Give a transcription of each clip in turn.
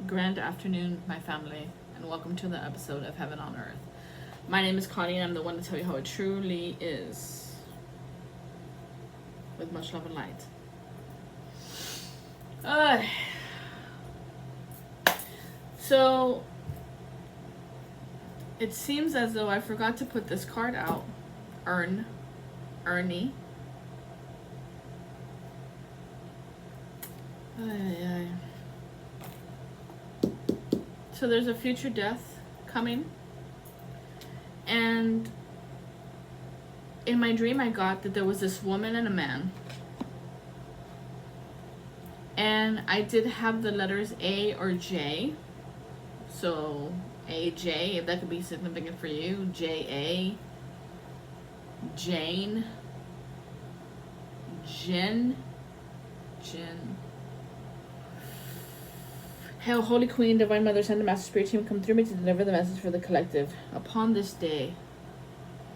Grand afternoon, my family, and welcome to the episode of Heaven on Earth. My name is Connie, and I'm the one to tell you how it truly is. With much love and light. So, it seems as though I forgot to put this card out. Ernie. So there's a future death coming, and in my dream I got that there was this woman and a man, and I did have the letters A or J. So AJ, if that could be significant for you, JA, Jane, Jen. Hail, Holy Queen, Divine Mother, send the Master Spirit Team, come through me to deliver the message for the collective. Upon this day,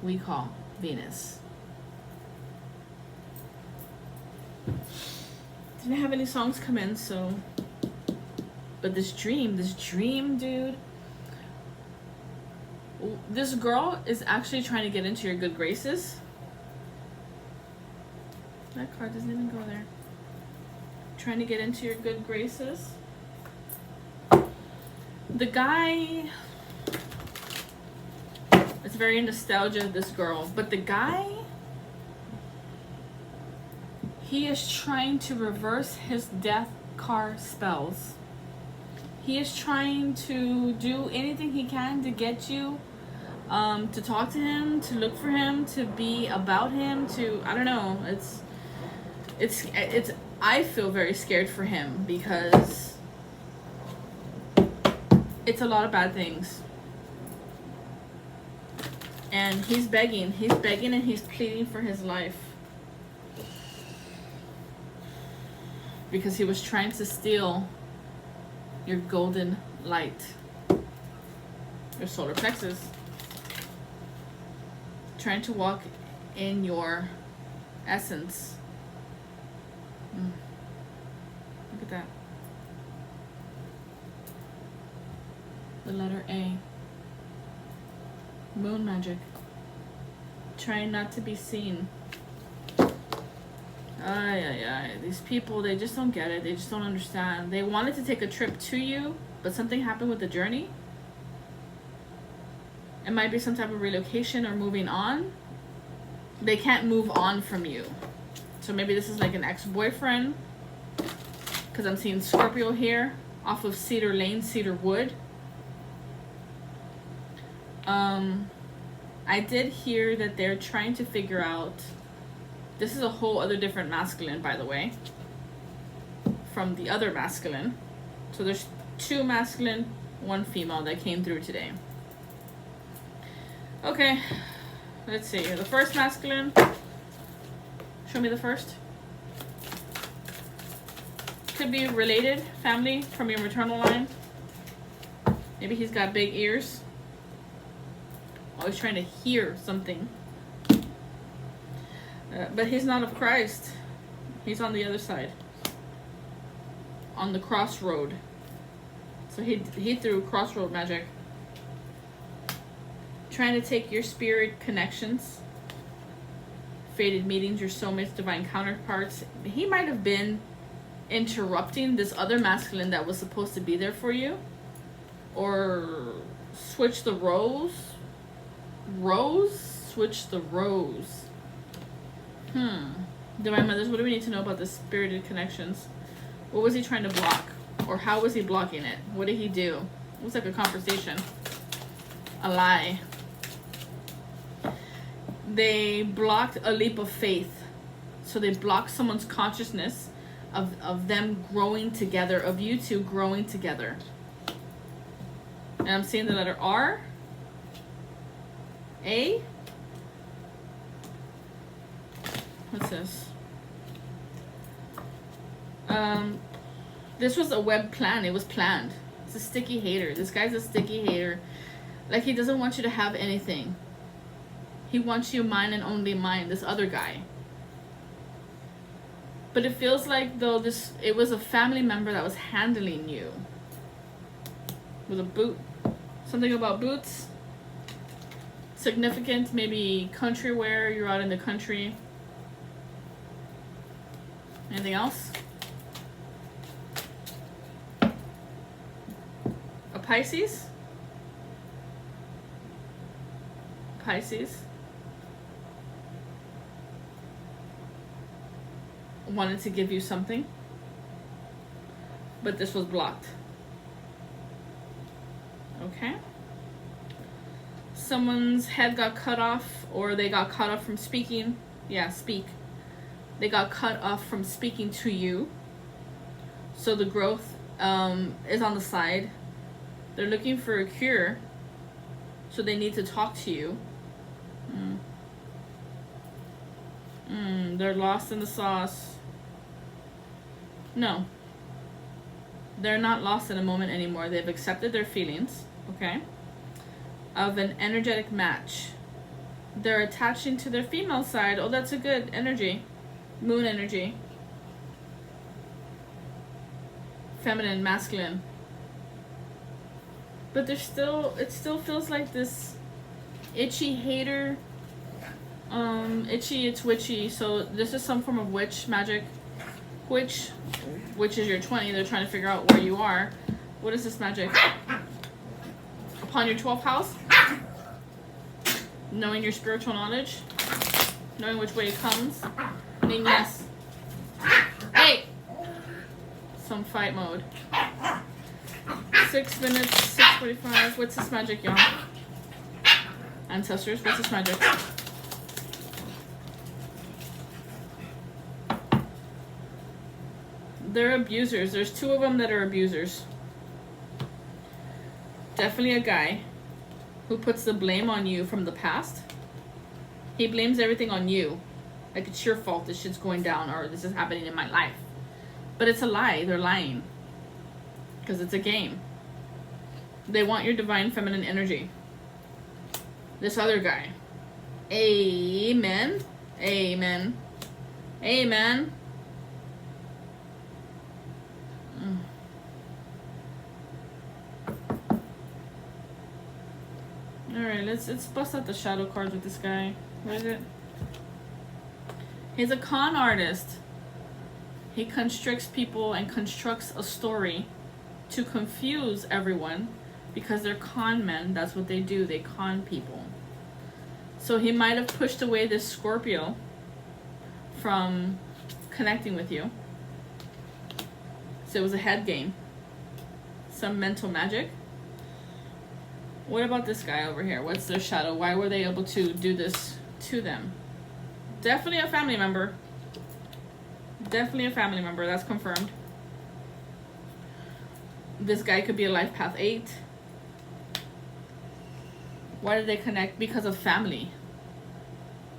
we call Venus. Didn't have any songs come in, so... But this dream, dude. This girl is actually trying to get into your good graces. That card doesn't even go there. Trying to get into your good graces. The guy, it's very nostalgia, this girl, but the guy, he is trying to reverse his death card spells. He is trying to do anything he can to get you to talk to him, to look for him, to be about him, to, I don't know, it's I feel very scared for him because it's a lot of bad things. And he's begging and he's pleading for his life. Because he was trying to steal your golden light. Your solar plexus. Trying to walk in your essence. Look at that. The letter A. Moon magic. Trying not to be seen. These people, they just don't get it. They just don't understand. They wanted to take a trip to you, but something happened with the journey. It might be some type of relocation or moving on. They can't move on from you. So maybe this is like an ex-boyfriend. Because I'm seeing Scorpio here. Off of Cedar Lane, Cedar Wood. I did hear that they're trying to figure out, this is a whole other different masculine, by the way, from the other masculine. So there's two masculine, one female that came through today. Okay, let's see. The first masculine, show me the first. Could be related, family, from your maternal line. Maybe he's got big ears. Always trying to hear something. But he's not of Christ. He's on the other side. On the crossroad. So he threw crossroad magic. Trying to take your spirit connections. Fated meetings, your soulmates, divine counterparts. He might have been interrupting this other masculine that was supposed to be there for you. Or switch the roles. Switch the rows. Divine Mothers, what do we need to know about the spirited connections? What was he trying to block? Or how was he blocking it? What did he do? It was like a conversation. A lie. They blocked a leap of faith. So they blocked someone's consciousness of them growing together, of you two growing together. And I'm seeing the letter R. A. What's this? This was a web plan. It was planned. It's a sticky hater. This guy's a sticky hater. Like, he doesn't want you to have anything. He wants you mine and only mine, this other guy. But it feels like though it was a family member that was handling you. with a boot. Something about boots. Significant, maybe country wear. You're out in the country. Anything else? A Pisces? Pisces. Wanted to give you something, but this was blocked. Okay. Someone's head got cut off, or they got cut off from speaking. Yeah, speak. They got cut off from speaking to you. So the growth is on the side. They're looking for a cure. So they need to talk to you. They're lost in the sauce. No. They're not lost in a moment anymore. They've accepted their feelings, okay, of an energetic match. They're attaching to their female side. Oh, that's a good energy. Moon energy. Feminine, masculine. But there's still, it still feels like this itchy hater. Itchy, it's witchy. So this is some form of witch magic. Which is your 20. They're trying to figure out where you are. What is this magic? Upon your 12th house? Knowing your spiritual knowledge? Knowing which way it comes? Yes. Hey! Some fight mode. 6 minutes, 6:45. What's this magic, y'all? Ancestors, what's this magic? They're abusers. There's 2 of them that are abusers. Definitely a guy who puts the blame on you from the past. He blames everything on you. Like, it's your fault this shit's going down, or this is happening in my life. But it's a lie. They're lying. Because it's a game. They want your divine feminine energy. This other guy. Amen. Amen. Amen. Alright, let's bust out the shadow cards with this guy. What is it? He's a con artist. He constricts people and constructs a story to confuse everyone because they're con men. That's what they do. They con people. So he might have pushed away this Scorpio from connecting with you. So it was a head game. Some mental magic. What about this guy over here? What's their shadow? Why were they able to do this to them? Definitely a family member. Definitely a family member. That's confirmed. This guy could be a life path 8. Why did they connect? Because of family.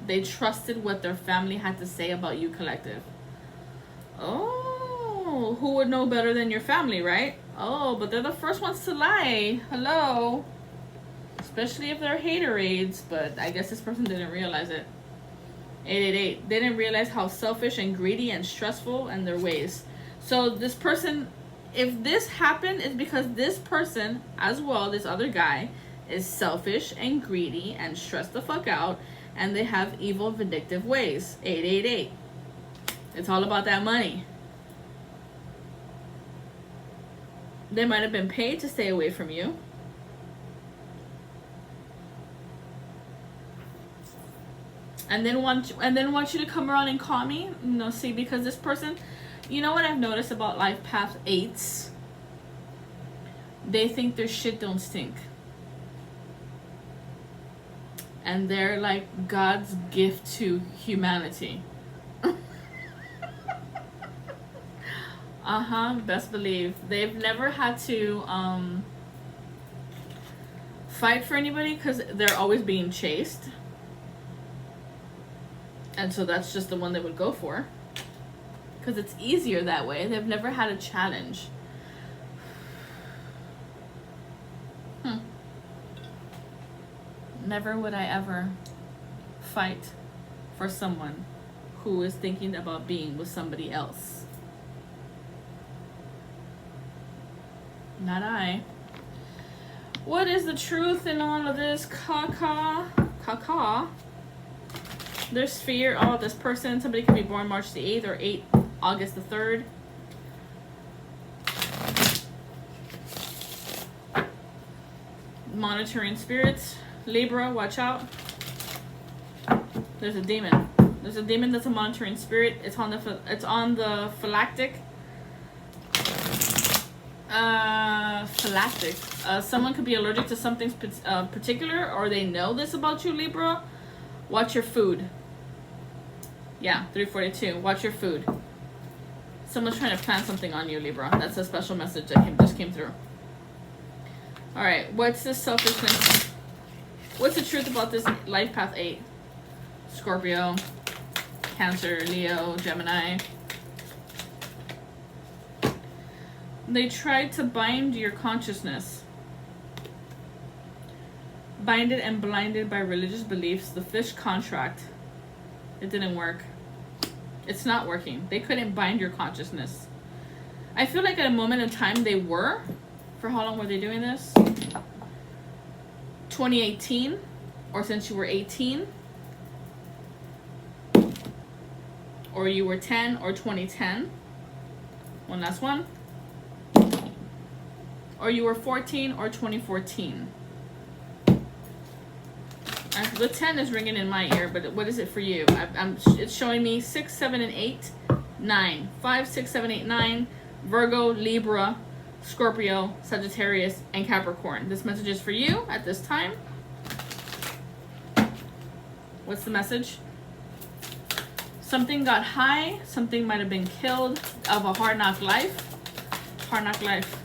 They trusted what their family had to say about you, collective. Oh, who would know better than your family, right? Oh, but they're the first ones to lie. Hello. Especially if they're haterades, but I guess this person didn't realize it. 888. They didn't realize how selfish and greedy and stressful in their ways. So this person, if this happened, it's because this person as well, this other guy, is selfish and greedy and stressed the fuck out, and they have evil, vindictive ways. 888. It's all about that money. They might have been paid to stay away from you. And then want you to come around and call me. No, see, because this person, you know what I've noticed about life path 8s? They think their shit don't stink. And they're like God's gift to humanity. Best believe. They've never had to fight for anybody because they're always being chased. And so that's just the one they would go for. Because it's easier that way. They've never had a challenge. Never would I ever fight for someone who is thinking about being with somebody else. Not I. What is the truth in all of this? Caca. There's fear. Oh, this person, somebody could be born March the 8th or August the 3rd. Monitoring spirits. Libra, watch out. There's a demon. There's a demon that's a monitoring spirit. It's on the phylactic. Phylactic. Someone could be allergic to something particular, or they know this about you, Libra. Watch your food. Yeah, 342. Watch your food. Someone's trying to plant something on you, Libra. That's a special message that just came through. All right, what's this selfishness? What's the truth about this life path 8? Scorpio, Cancer, Leo, Gemini. They tried to bind your consciousness. Binded and blinded by religious beliefs. The fish contract. It didn't work. It's not working. They couldn't bind your consciousness. I feel like at a moment in time they were. For how long were they doing this? 2018, or since you were 18, or you were 10, or 2010. One last one. Or you were 14, or 2014. The 10 is ringing in my ear, but what is it for you? It's showing me 6, 7, and 8, 9. 5, 6, 7, 8, 9. Virgo, Libra, Scorpio, Sagittarius, and Capricorn. This message is for you at this time. What's the message? Something got high. Something might have been killed of a hard knock life. Hard knock life.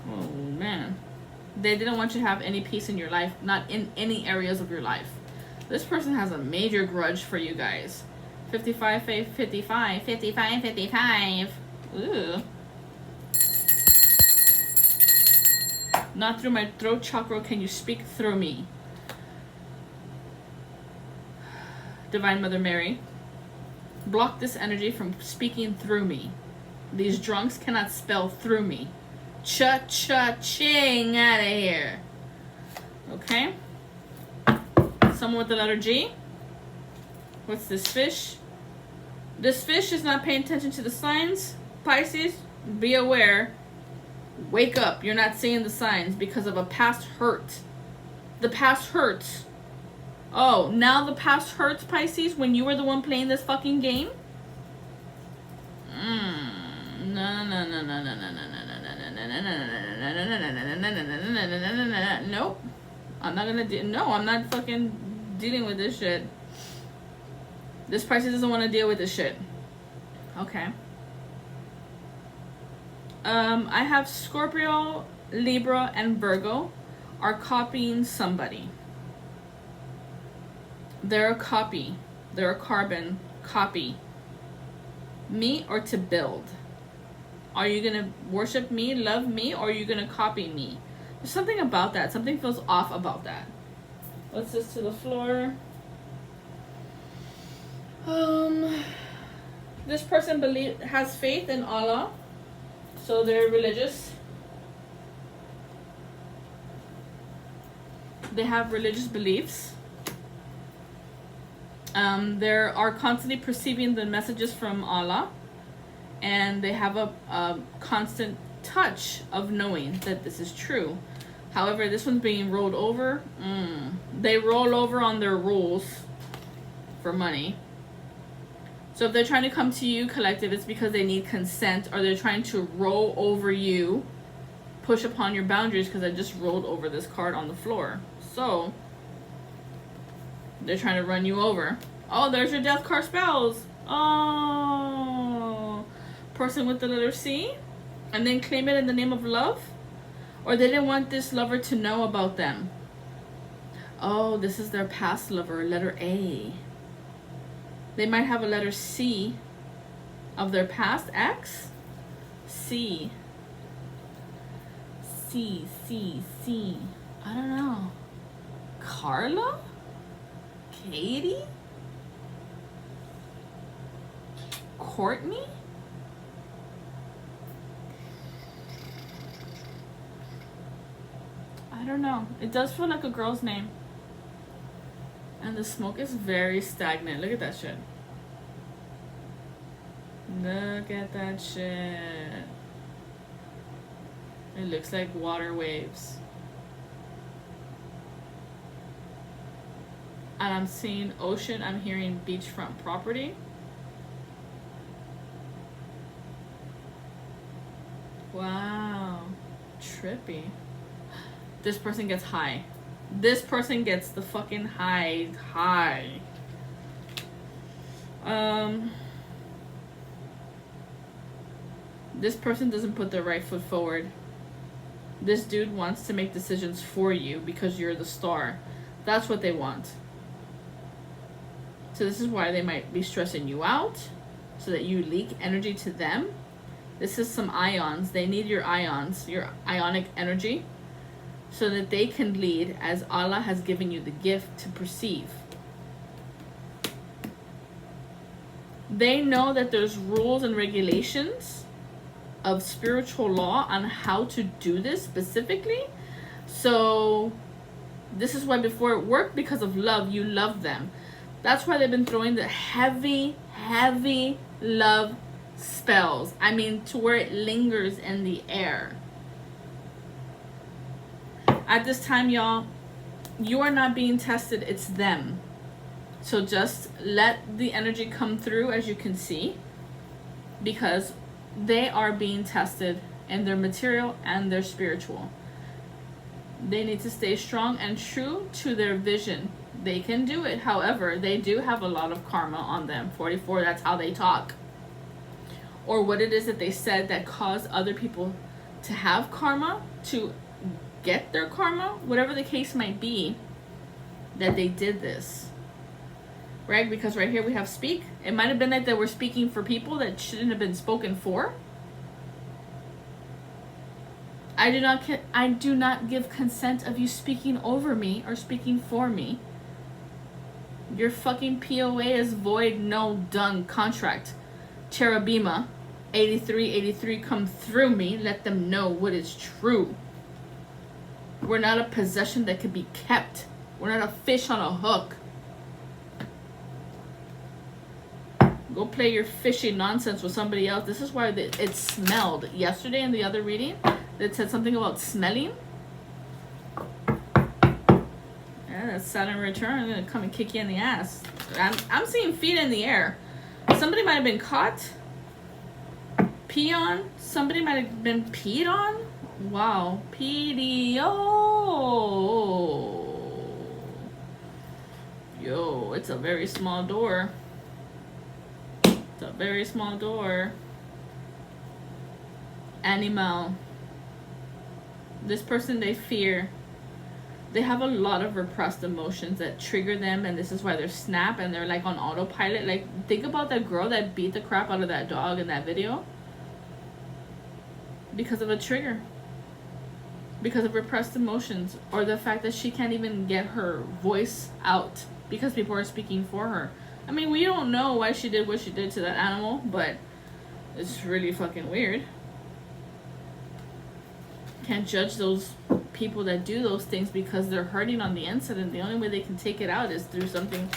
Oh, man. They didn't want you to have any peace in your life. Not in any areas of your life. This person has a major grudge for you guys. 55, 55, 55, 55. Ooh. Not through my throat chakra can you speak through me. Divine Mother Mary, block this energy from speaking through me. These drunks cannot spell through me. Cha-cha-ching, out of here. Okay? Someone with the letter G. What's this fish? This fish is not paying attention to the signs. Pisces, be aware. Wake up. You're not seeing the signs because of a past hurt. The past hurts. Oh, now the past hurts, Pisces, when you were the one playing this fucking game? Nope. I'm not gonna no, I'm not fucking dealing with this shit. This Pisces doesn't want to deal with this shit. Okay. I have Scorpio, Libra, and Virgo are copying somebody. They're a copy. They're a carbon copy. Me or to build? Are you going to worship me, love me, or are you going to copy me? There's something about that. Something feels off about that. What's this to the floor? This person has faith in Allah. So they're religious. They have religious beliefs. They are constantly perceiving the messages from Allah, and they have a constant touch of knowing that this is true. However, this one's being rolled over. They roll over on their rules for money. So if they're trying to come to you, collective, it's because they need consent, or they're trying to roll over you, push upon your boundaries, because I just rolled over this card on the floor. So they're trying to run you over. Oh, there's your death card spells. Oh, person with the letter C, and then claim it in the name of love, or they didn't want this lover to know about them. Oh, this is their past lover, letter A. They might have a letter C of their past ex. C. C. I don't know. Carla? Katie? Courtney? I don't know. It does feel like a girl's name. And the smoke is very stagnant. Look at that shit. Look at that shit. It looks like water waves. And I'm seeing ocean. I'm hearing beachfront property. Wow. Trippy. This person gets high. This person gets the fucking high. This person doesn't put their right foot forward. This dude wants to make decisions for you because you're the star. That's what they want. So this is why they might be stressing you out, so that you leak energy to them. This is some ions. They need your ions, your ionic energy, so that they can lead as Allah has given you the gift to perceive. They know that there's rules and regulations of spiritual law on how to do this specifically. So this is why before it worked, because of love, you love them. That's why they've been throwing the heavy love spells. I mean, to where it lingers in the air. At this time, y'all, you are not being tested, it's them. So just let the energy come through, as you can see, because they are being tested in their material and their spiritual. They need to stay strong and true to their vision. They can do it. However, they do have a lot of karma on them. 44, that's how they talk. Or what it is that they said that caused other people to have karma, to get their karma, whatever the case might be, that they did this. Right? Because right here we have speak. It might have been that they were speaking for people that shouldn't have been spoken for. I do not give consent of you speaking over me or speaking for me. Your fucking POA is void, no, done, contract. Cherubima, 83, come through me. Let them know what is true. We're not a possession that could be kept. We're not a fish on a hook. Go play your fishy nonsense with somebody else. This is why it smelled. Yesterday in the other reading, it said something about smelling. Yeah, that's Saturn return. I'm going to come and kick you in the ass. I'm seeing feet in the air. Somebody might have been caught. Pee on. Somebody might have been peed on. Wow. PDO. Yo, it's a very small door. It's a very small door. Animal. This person they fear. They have a lot of repressed emotions that trigger them, and this is why they're snap and they're like on autopilot. Like, think about that girl that beat the crap out of that dog in that video. Because of a trigger. Because of repressed emotions. Or the fact that she can't even get her voice out because people are speaking for her. I mean, we don't know why she did what she did to that animal, but it's really fucking weird. Can't judge those people that do those things because they're hurting on the inside, and the only way they can take it out is through something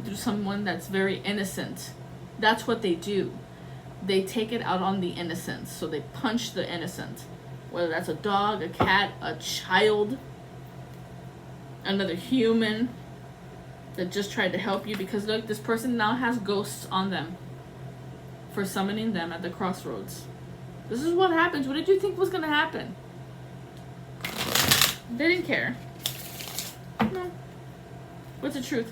through someone that's very innocent. That's what they do. They take it out on the innocent, so they punch the innocent. Whether that's a dog, a cat, a child, another human that just tried to help you, because look, this person now has ghosts on them for summoning them at the crossroads. This is what happens. What did you think was going to happen? They didn't care. No. What's the truth?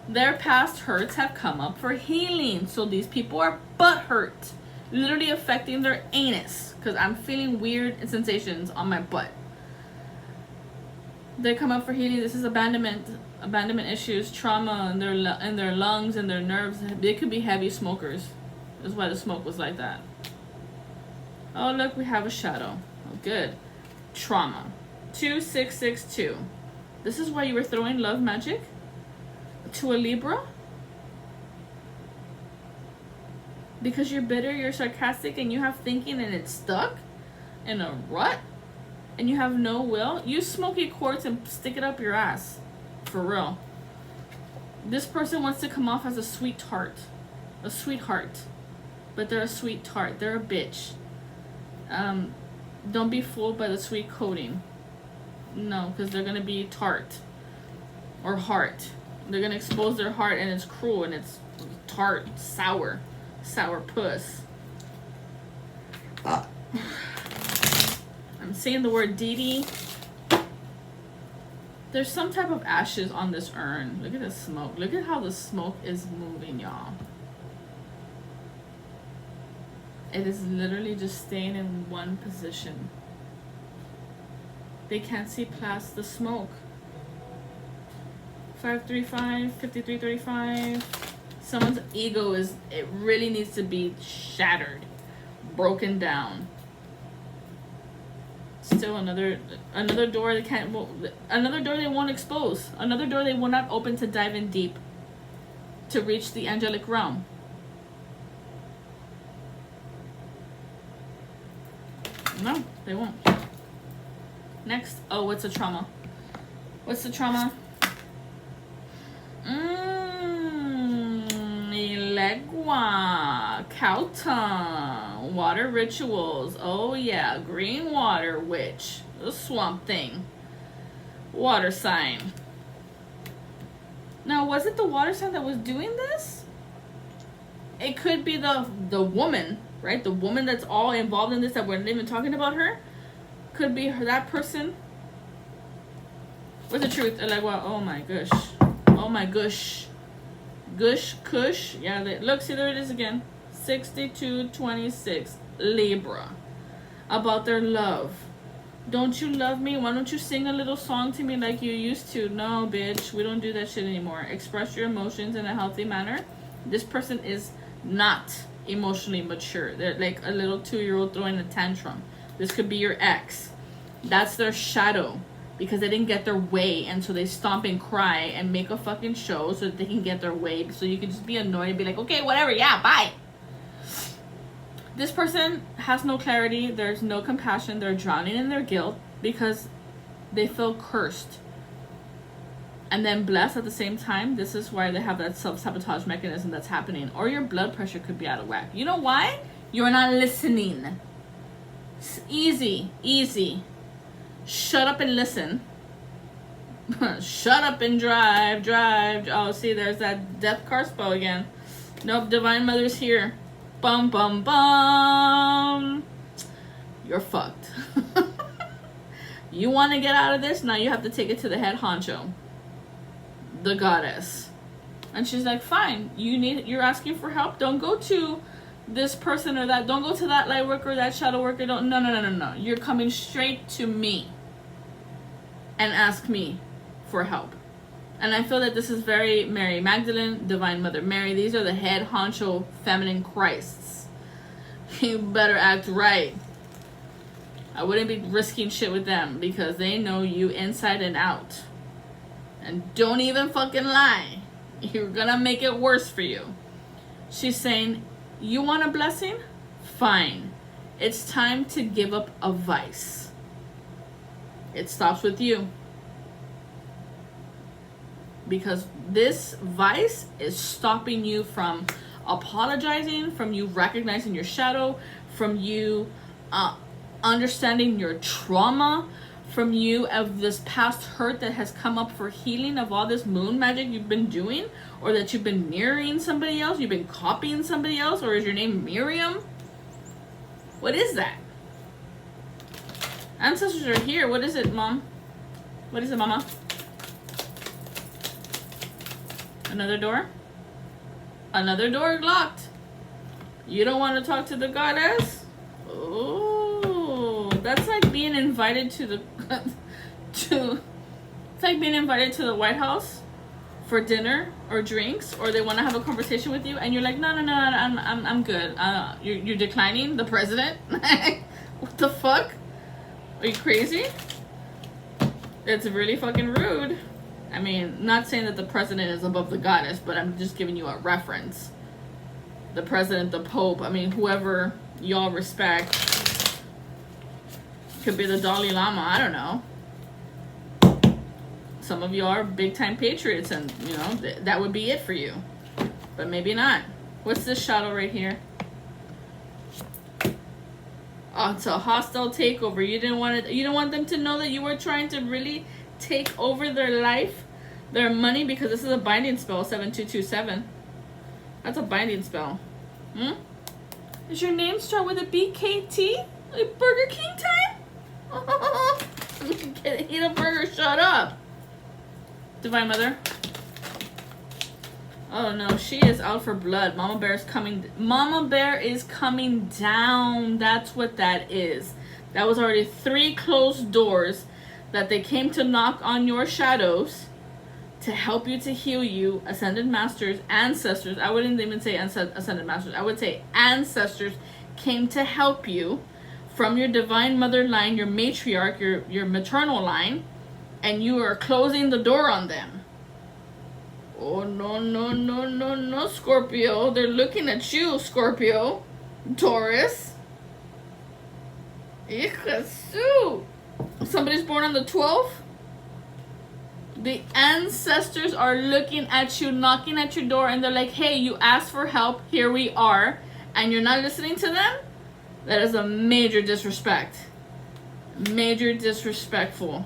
Their past hurts have come up for healing. So these people are butthurt. Literally affecting their anus. Because I'm feeling weird sensations on my butt. They come up for healing. This is abandonment issues, trauma in their lungs and their nerves. They could be heavy smokers. That's why the smoke was like that. Oh, look, we have a shadow. Oh, good. Trauma. 2662. This is why you were throwing love magic to a Libra? Because you're bitter, you're sarcastic, and you have thinking and it's stuck in a rut? and you have no will, use smoky quartz and stick it up your ass. For real. This person wants to come off as a sweet tart. A sweetheart. But they're a sweet tart. They're a bitch. Don't be fooled by the sweet coating. No, because they're going to be tart. Or heart. They're going to expose their heart, and it's cruel, and it's tart, sour. Sour puss. I'm saying the word DEATH. There's some type of ashes on this urn. Look at the smoke. Look at how the smoke is moving, y'all. It is literally just staying in one position. They can't see past the smoke. 535, 5335. Someone's ego is, it really needs to be shattered, broken down. Still another door they can't, another door they won't expose. Another door they will not open to dive in deep to reach the angelic realm. No, they won't. Next. Oh, what's a trauma? What's the trauma? Ilegua. Cow tongue. Water rituals. Oh yeah. Green water witch. The swamp thing. Water sign. Now, was it the water sign that was doing this? It could be the woman, right? The woman that's all involved in this, that we're not even talking about her. Could be her, that person. What's the truth? Like, well, oh my gosh. Oh my gosh. Gush, kush. Yeah, look, see, there it is again. 6226. Libra. About their love. Don't you love me? Why don't you sing a little song to me like you used to? No, bitch. We don't do that shit anymore. Express your emotions in a healthy manner. This person is not emotionally mature. They're like a little 2-year-old throwing a tantrum. This could be your ex. That's their shadow. Because they didn't get their way, and so they stomp and cry and make a fucking show so that they can get their way. So you can just be annoyed and be like, okay, whatever, yeah, bye. This person has no clarity. There's no compassion. They're drowning in their guilt because they feel cursed and then blessed at the same time. This is why they have that self-sabotage mechanism that's happening. Or your blood pressure could be out of whack. You know why? You're not listening. It's easy. Shut up and listen. Shut up and drive. Oh, see, there's that death car spell again. Nope, Divine Mother's here. Bum, bum, bum. You're fucked. You want to get out of this? Now you have to take it to the head honcho. The goddess. And she's like, fine. You're asking for help? Don't go to this person or that. Don't go to that light worker, that shadow worker. No. You're coming straight to me and ask me for help. And I feel that this is very Mary Magdalene, Divine Mother Mary. These are the head honcho feminine Christs. You better act right. I wouldn't be risking shit with them because they know you inside and out. And don't even fucking lie. You're gonna make it worse for you. She's saying, you want a blessing? Fine. It's time to give up a vice. It stops with you. Because this vice is stopping you from apologizing, from you recognizing your shadow, from you understanding your trauma, from you of this past hurt that has come up for healing of all this moon magic you've been doing, or that you've been mirroring somebody else, you've been copying somebody else, or is your name Miriam? What is that? Ancestors are here. What is it, Mom? What is it, Mama? Another door? Another door locked. You don't want to talk to the goddess? Oh, that's like being invited to the it's like being invited to the White House for dinner or drinks, or they want to have a conversation with you, and you're like, no, I'm good. You're declining the president. What the fuck? Are you crazy? It's really fucking rude. I mean, not saying that the president is above the goddess, but I'm just giving you a reference. The president, the pope, I mean, whoever y'all respect. Could be the Dalai Lama. I don't know. Some of you are big time patriots, and you know that would be it for you. But maybe not. What's this shadow right here? Oh, it's a hostile takeover. You didn't want it. You didn't want them to know that you were trying to really take over their life, their money, because this is a binding spell. 7227. That's a binding spell. Does your name start with a BKT? Like Burger King time? Eat a burger. Shut up, Divine Mother. Oh no, she is out for blood. Mama Bear is coming. Mama Bear is coming down. That's what that is. That was already 3 closed doors that they came to knock on your shadows to help you, to heal you. Ascended Masters, ancestors. I wouldn't even say Ascended Masters. I would say ancestors came to help you from your Divine Mother line, your matriarch, your maternal line, and you are closing the door on them. Oh, no, no, no, no, no, Scorpio. They're looking at you, Scorpio. Taurus. Ikasu. Somebody's born on the 12th? The ancestors are looking at you, knocking at your door, and they're like, hey, you asked for help, here we are, and you're not listening to them? That is a major disrespect. Major disrespectful.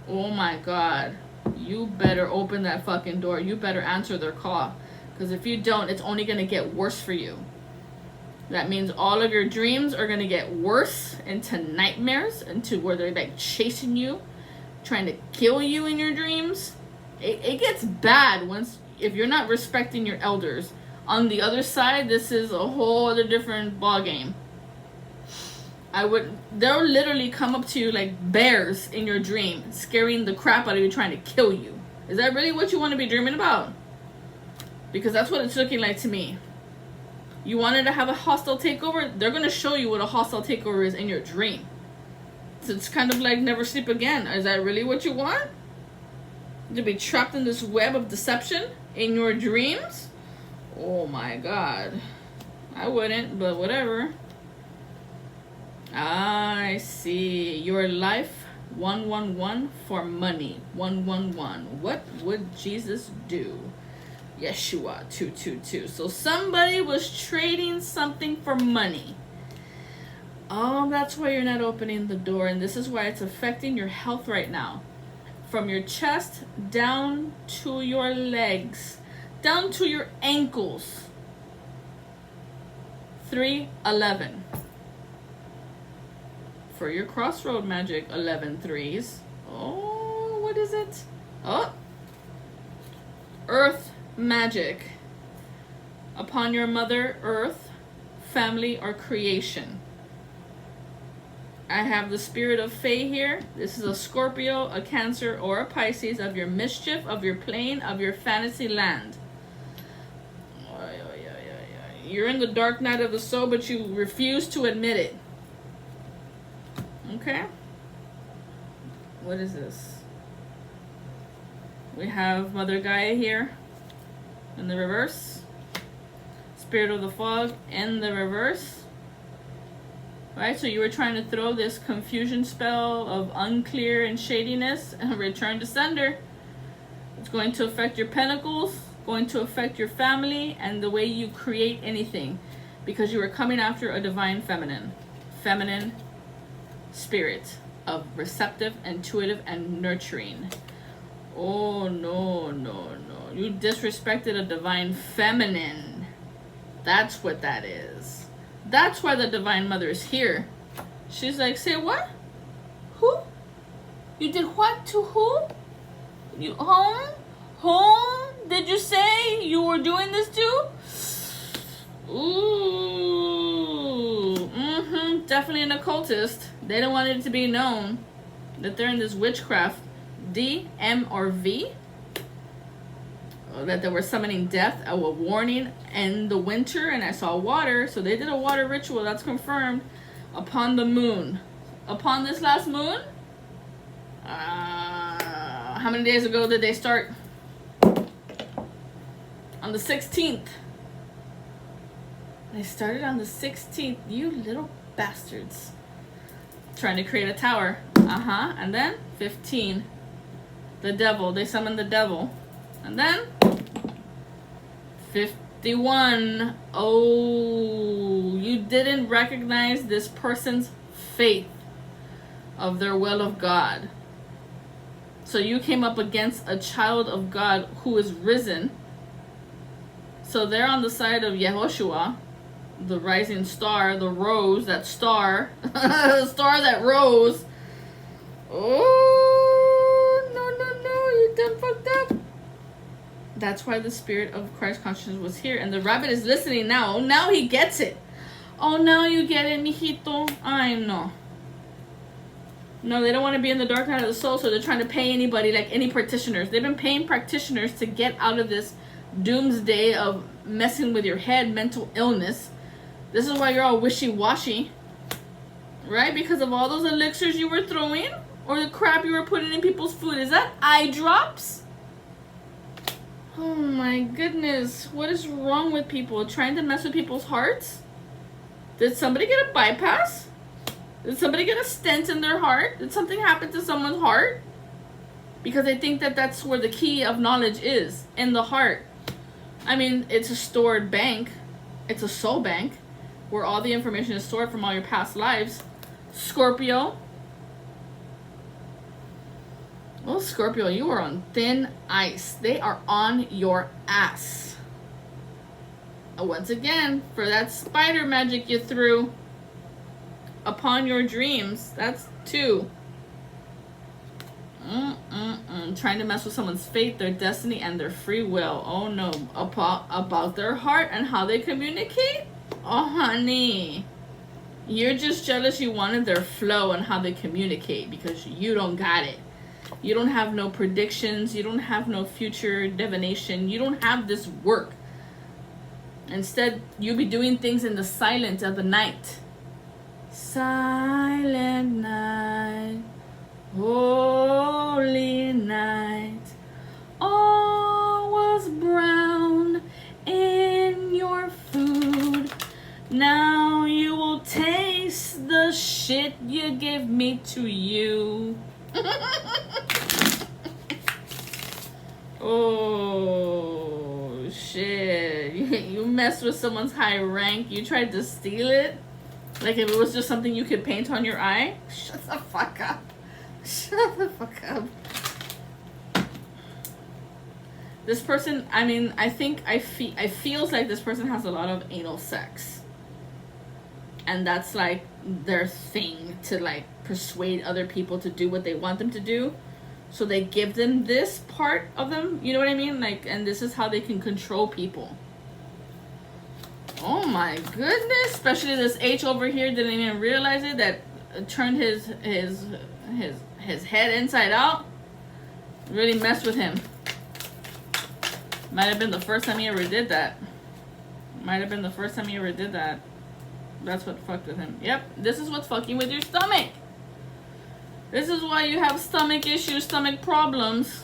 Oh my God. You better open that fucking door. You better answer their call. Because if you don't, it's only going to get worse for you. That means all of your dreams are going to get worse into nightmares, into where they're like chasing you, trying to kill you in your dreams. It gets bad if you're not respecting your elders. On the other side, this is a whole other different ball game. They'll literally come up to you like bears in your dream, scaring the crap out of you, trying to kill you. Is that really what you want to be dreaming about? Because that's what it's looking like to me. You wanted to have a hostile takeover? They're going to show you what a hostile takeover is in your dream. So it's kind of like Never Sleep Again. Is that really what you want? To be trapped in this web of deception in your dreams? Oh my God. I wouldn't, but whatever. I see. Your life 111 for money. 111. What would Jesus do? Yeshua 222. So somebody was trading something for money. Oh, that's why you're not opening the door, and this is why it's affecting your health right now. From your chest down to your legs, down to your ankles. 311. For your crossroad magic, 11 threes. Oh, what is it? Oh, earth magic. Upon your mother earth, family, or creation. I have the spirit of Fae here. This is a Scorpio, a Cancer, or a Pisces of your mischief, of your plane, of your fantasy land. You're in the dark night of the soul, but you refuse to admit it. Okay. What is this? We have Mother Gaia here in the reverse. Spirit of the Fog in the reverse. Right, so you were trying to throw this confusion spell of unclear and shadiness and return to sender. It's going to affect your pentacles, going to affect your family, and the way you create anything. Because you were coming after a divine feminine. Feminine spirit of receptive, intuitive, and nurturing. Oh, no, no, no. You disrespected a divine feminine. That's what that is. That's why the Divine Mother is here. She's like, say what? Who? You did what to who? You home? Home? Did you say you were doing this too? Ooh. Definitely an occultist. They don't want it to be known that they're in this witchcraft. D, M, or V. That they were summoning death, a warning in the winter, and I saw water, so they did a water ritual. That's confirmed upon the moon. Upon this last moon, how many days ago did they start? On the 16th. They started on the 16th. You little bastards. Trying to create a tower. And then 15. The devil. They summon the devil. And then 51. Oh, you didn't recognize this person's faith of their will of God. So you came up against a child of God who is risen. So they're on the side of Yehoshua, the rising star, the rose, that star, the star that rose. Oh, no, you done fucked up. That's why the spirit of Christ consciousness was here. And the rabbit is listening now. Oh, now he gets it. Oh, now you get it, mijito. I know. No, they don't want to be in the dark night of the soul, so they're trying to pay anybody, like any practitioners. They've been paying practitioners to get out of this doomsday of messing with your head, mental illness. This is why you're all wishy-washy, right? Because of all those elixirs you were throwing, or the crap you were putting in people's food. Is that eye drops? Oh my goodness. What is wrong with people? Trying to mess with people's hearts? Did somebody get a bypass? Did somebody get a stent in their heart? Did something happen to someone's heart? Because they think that that's where the key of knowledge is, in the heart. I mean, it's a stored bank. It's a soul bank where all the information is stored from all your past lives. Scorpio. Well, Scorpio, you are on thin ice. They are on your ass. Once again, for that spider magic you threw upon your dreams. That's 2. Trying to mess with someone's fate, their destiny, and their free will. Oh no. About their heart and how they communicate? Oh honey. You're just jealous you wanted their flow and how they communicate because you don't got it. You don't have no predictions. You don't have no future divination. You don't have this work. Instead, you'll be doing things in the silence of the night. Silent night, holy night, all was brown in your food. Now you will taste the shit you give me to you. Oh shit. You messed with someone's high rank. You tried to steal it. Like if it was just something you could paint on your eye. Shut the fuck up. Shut the fuck up. This person, I mean, I feels like this person has a lot of anal sex. And that's like their thing, to like persuade other people to do what they want them to do. So they give them this part of them, you know what I mean? Like, and this is how they can control people. Oh my goodness! Especially this H over here didn't even realize it. That turned his head inside out. Really messed with him. Might have been the first time he ever did that. That's what fucked with him. Yep, this is what's fucking with your stomach. This is why you have stomach issues, stomach problems.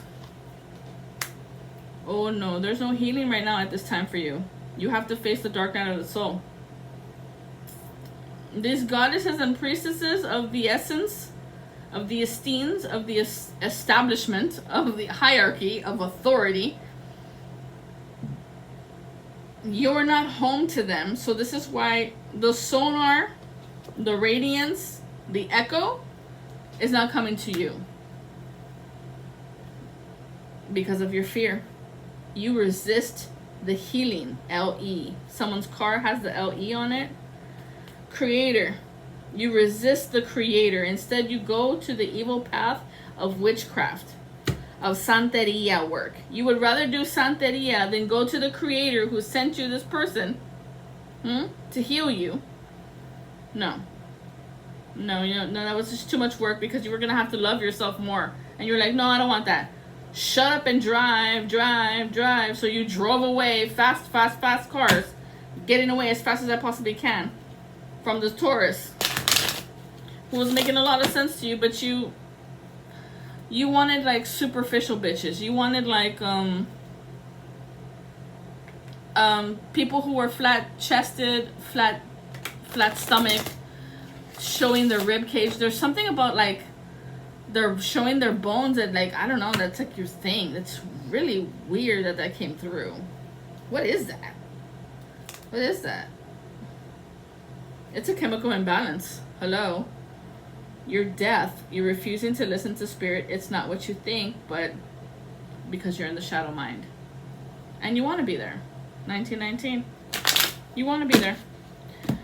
Oh no, there's no healing right now at this time for you. You have to face the dark night of the soul. These goddesses and priestesses of the essence, of the esteems, of the establishment, of the hierarchy, of authority, you're not home to them. So this is why the sonar, the radiance, the echo is not coming to you. Because of your fear. You resist the healing, LE. Someone's car has the LE on it. Creator. You resist the creator. Instead, you go to the evil path of witchcraft, of santeria work. You would rather do santeria than go to the creator who sent you this person to heal you. No, that was just too much work because you were going to have to love yourself more. And you're like, no, I don't want that. Shut up and drive. So you drove away fast cars, getting away as fast as I possibly can from the tourist who was making a lot of sense to you, but you wanted like superficial bitches. You wanted like people who were flat chested, flat stomach, showing their rib cage. There's something about like they're showing their bones and like, I don't know, that's like your thing. That's really weird that came through. What is that? What is that? It's a chemical imbalance. Hello. You're deaf. You're refusing to listen to spirit. It's not what you think, but because you're in the shadow mind. And you want to be there. 1919. You want to be there.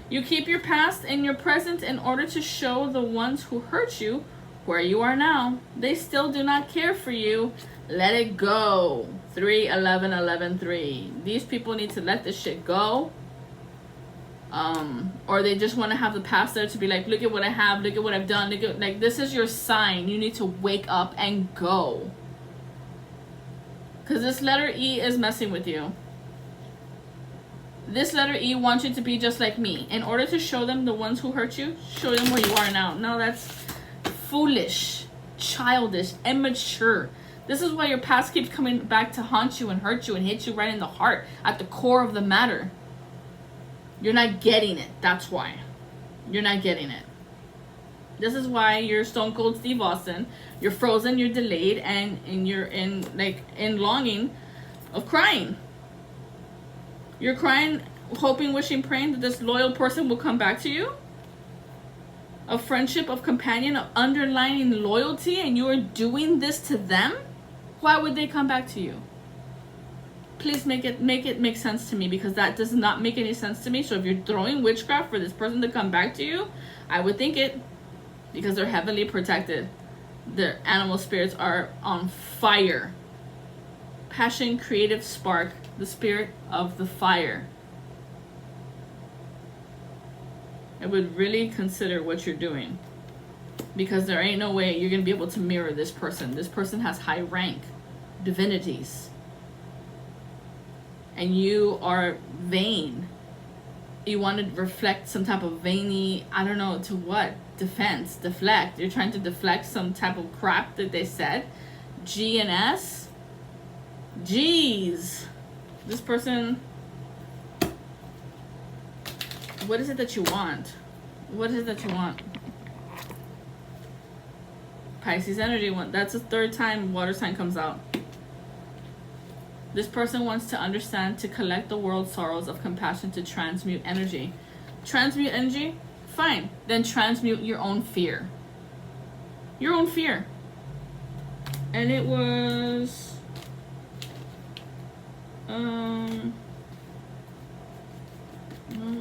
You keep your past and your present in order to show the ones who hurt you where you are now. They still do not care for you. Let it go. 3-11-11-3. These people need to let this shit go. Or they just want to have the past there to be like, look at what I have, look at what I've done, look at, like, this is your sign. You need to wake up and go. Because this letter E is messing with you. This letter E wants you to be just like me. In order to show them the ones who hurt you, show them where you are now. No, that's foolish, childish, immature. This is why your past keeps coming back to haunt you and hurt you and hit you right in the heart, at the core of the matter. You're not getting it. That's why. You're not getting it. This is why you're Stone Cold Steve Austin. You're frozen, you're delayed, and you're in longing of crying. You're crying, hoping, wishing, praying that this loyal person will come back to you. Of friendship, of companion, of underlying loyalty, and you are doing this to them? Why would they come back to you? Please make it make sense to me, because that does not make any sense to me. So if you're throwing witchcraft for this person to come back to you, I would think it, because they're heavily protected. Their animal spirits are on fire. Passion, creative spark, the spirit of the fire. I would really consider what you're doing, because there ain't no way you're gonna be able to mirror this person. This person has high rank, divinities. And you are vain. You want to reflect some type of veiny, I don't know, to what? Defense, deflect. You're trying to deflect some type of crap that they said. G and S. Jeez. This person, what is it that you want? What is it that you want? Pisces energy one. That's the third time water sign comes out. This person wants to understand, to collect the world's sorrows of compassion, to transmute energy. Transmute energy? Fine. Then transmute your own fear. Your own fear. And it was... no,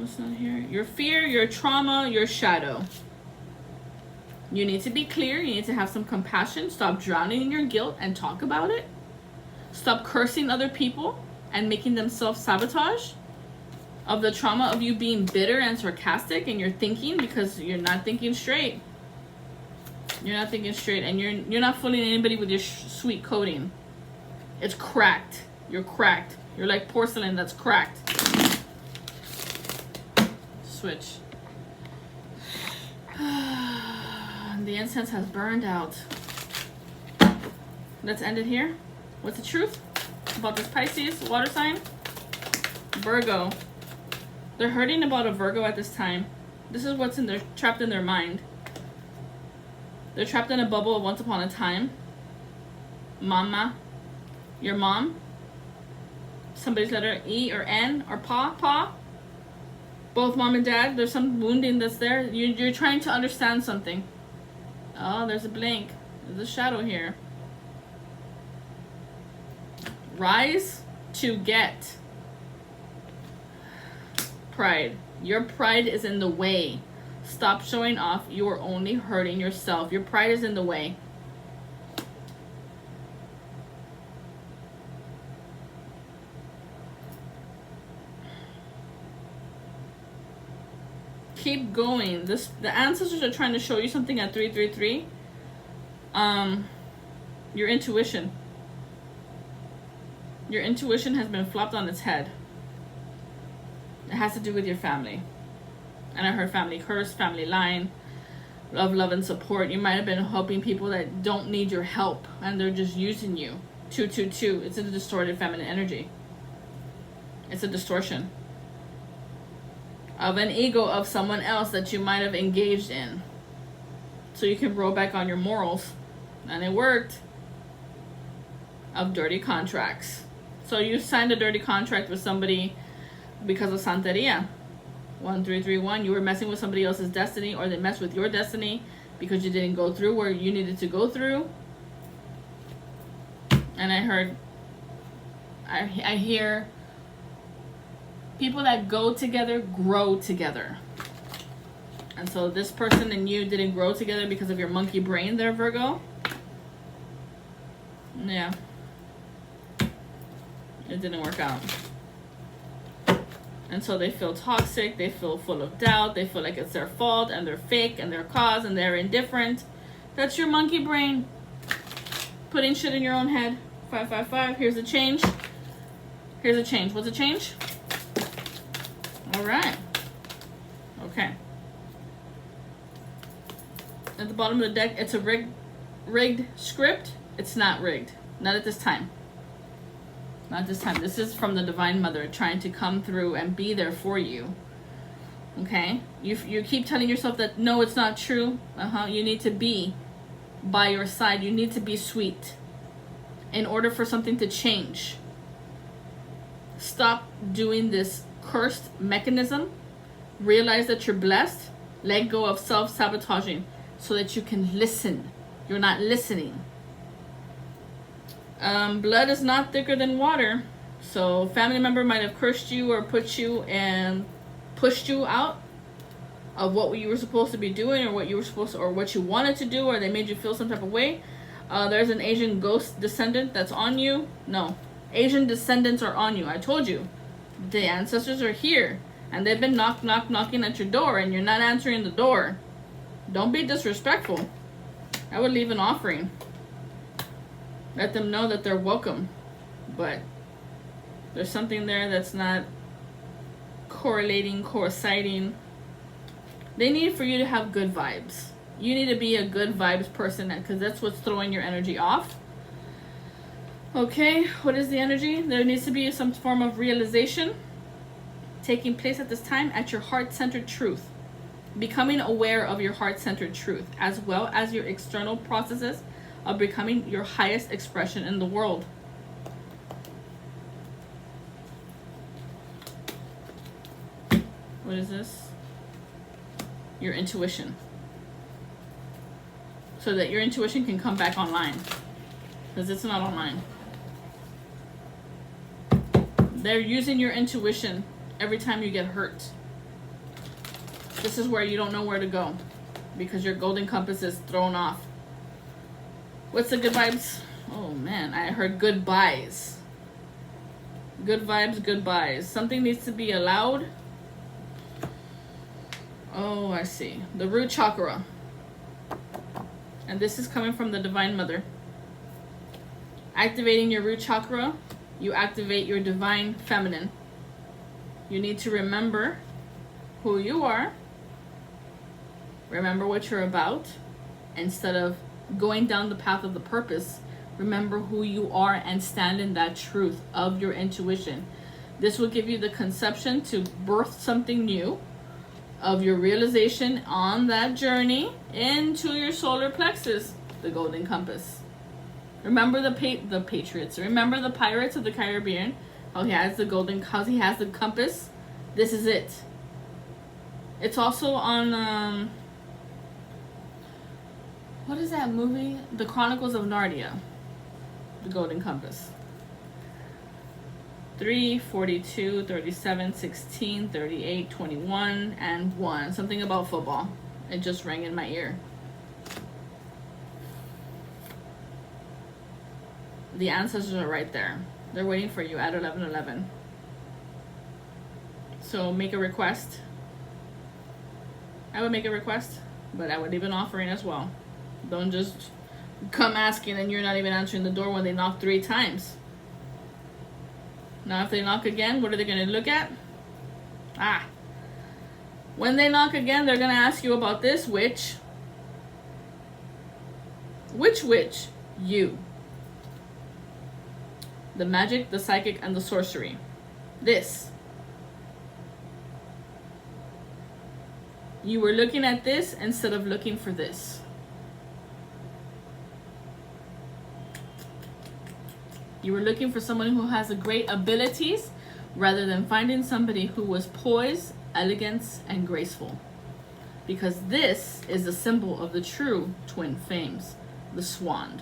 it's not here. Your fear, your trauma, your shadow. You need to be clear. You need to have some compassion. Stop drowning in your guilt and talk about it. Stop cursing other people and making them self-sabotage of the trauma of you being bitter and sarcastic in your thinking, because you're not thinking straight. You're not thinking straight, and you're not fooling anybody with your sweet coating. It's cracked. You're cracked. You're like porcelain that's cracked. Switch. The incense has burned out. Let's end it here. What's the truth about this Pisces water sign? Virgo. They're hurting about a Virgo at this time. This is what's trapped in their mind. They're trapped in a bubble of once upon a time. Mama. Your mom. Somebody's letter E or N or Pa. Both mom and dad. There's some wounding that's there. You're trying to understand something. Oh, there's a blink. There's a shadow here. Rise to get. Pride. Your pride is in the way. Stop showing off. You are only hurting yourself. Your pride is in the way. Keep going. The ancestors are trying to show you something at 333. Your intuition. Your intuition has been flopped on its head. It has to do with your family. And I heard family curse, family line, love, and support. You might have been helping people that don't need your help, and they're just using you. 222. It's a distorted feminine energy. It's a distortion. of an ego of someone else that you might have engaged in. So you can roll back on your morals. And it worked. Of dirty contracts. So you signed a dirty contract with somebody because of Santeria. 1331, you were messing with somebody else's destiny, or they messed with your destiny because you didn't go through where you needed to go through. And I hear people that go together grow together. And so this person and you didn't grow together because of your monkey brain there, Virgo. Yeah. It didn't work out. And so they feel toxic, they feel full of doubt, they feel like it's their fault and they're fake and they're cause and they're indifferent. That's your monkey brain putting shit in your own head. 555, here's a change. Here's a change. What's a change? All right. Okay. At the bottom of the deck, it's a rigged script. It's not rigged. Not at this time. Not this time. This is from the Divine Mother trying to come through and be there for you. Okay? You keep telling yourself that, no, it's not true. You need to be by your side. You need to be sweet in order for something to change. Stop doing this cursed mechanism. Realize that you're blessed. Let go of self-sabotaging so that you can listen. You're not listening. Blood is not thicker than water. So family member might have cursed you or put you and pushed you out of what you were supposed to be doing, or what you were supposed to, or what you wanted to do, or they made you feel some type of way. There's an Asian ghost descendant that's on you. No, Asian descendants are on you. I told you, the ancestors are here, and they've been knocking at your door, and you're not answering the door. Don't be disrespectful. I would leave an offering. Let them know that they're welcome. But there's something there that's not coinciding. They need for you to have good vibes. You need to be a good vibes person, because that's what's throwing your energy off. Okay, what is the energy? There needs to be some form of realization taking place at this time at your heart-centered truth. Becoming aware of your heart-centered truth, as well as your external processes of becoming your highest expression in the world. What is this? Your intuition. So that your intuition can come back online. Because it's not online. They're using your intuition every time you get hurt. This is where you don't know where to go, because your golden compass is thrown off. What's the good vibes? Oh man, I heard goodbyes. Good vibes, goodbyes. Something needs to be allowed. Oh, I see. The root chakra. And this is coming from the Divine Mother. Activating your root chakra, you activate your divine feminine. You need to remember who you are. Remember what you're about. Instead of going down the path of the purpose, remember who you are and stand in that truth of your intuition. This will give you the conception to birth something new, of your realization on that journey into your solar plexus, the golden compass. Remember the Patriots. Remember the Pirates of the Caribbean. How he has the compass. This is it. It's also on what is that movie? The Chronicles of Narnia. The Golden Compass. 3, 42, 37, 16, 38, 21, and 1. Something about football. It just rang in my ear. The ancestors are right there. They're waiting for you at 11:11. So make a request. I would make a request, but I would leave an offering as well. Don't just come asking and you're not even answering the door when they knock 3 times. Now if they knock again, what are they going to look at? When they knock again, they're going to ask you about this witch. Which witch? You. The magic, the psychic, and the sorcery. This. You were looking at this instead of looking for this. You were looking for someone who has a great abilities rather than finding somebody who was poised, elegance, and graceful. Because this is the symbol of the true twin flames, the swan.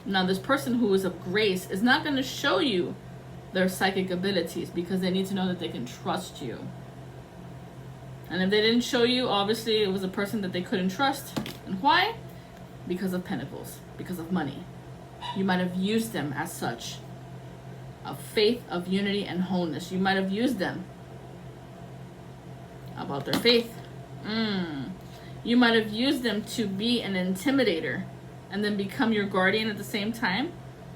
Now, this person who is of grace is not going to show you their psychic abilities because they need to know that they can trust you. And if they didn't show you, obviously it was a person that they couldn't trust. And why? Because of pentacles, because of money. You might have used them as such. Of faith, of unity, and wholeness. You might have used them about their faith. You might have used them to be an intimidator and then become your guardian at the same time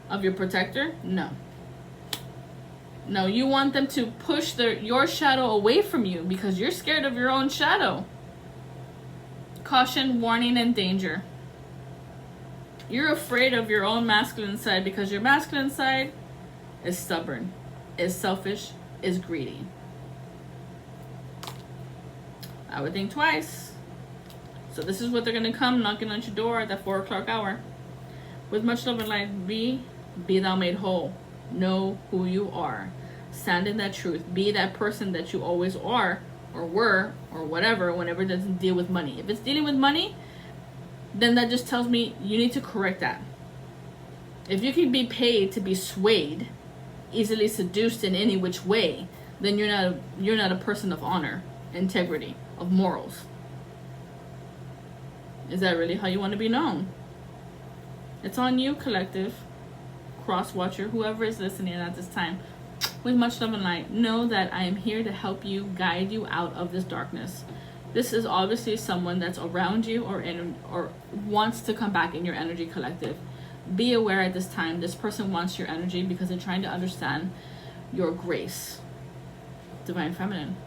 of your protector. No. No, you want them to push your shadow away from you because you're scared of your own shadow. Caution, warning, and danger. You're afraid of your own masculine side because your masculine side is stubborn, is selfish, is greedy. I would think twice. So this is what they're going to come knocking on your door at that 4 o'clock hour. With much love and light, be thou made whole. Know who you are. Stand in that truth. Be that person that you always are or were or whatever whenever it doesn't deal with money. If it's dealing with money, then that just tells me you need to correct that. If you can be paid to be swayed, easily seduced in any which way, then you're not a person of honor, integrity, of morals. Is that really how you want to be known? It's on you, collective, cross watcher, whoever is listening at this time. With much love and light, know that I am here to help you, guide you out of this darkness. This is obviously someone that's around you or wants to come back in your energy, collective. Be aware at this time, this person wants your energy because they're trying to understand your grace. Divine Feminine.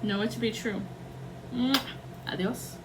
Know it to be true. Adios.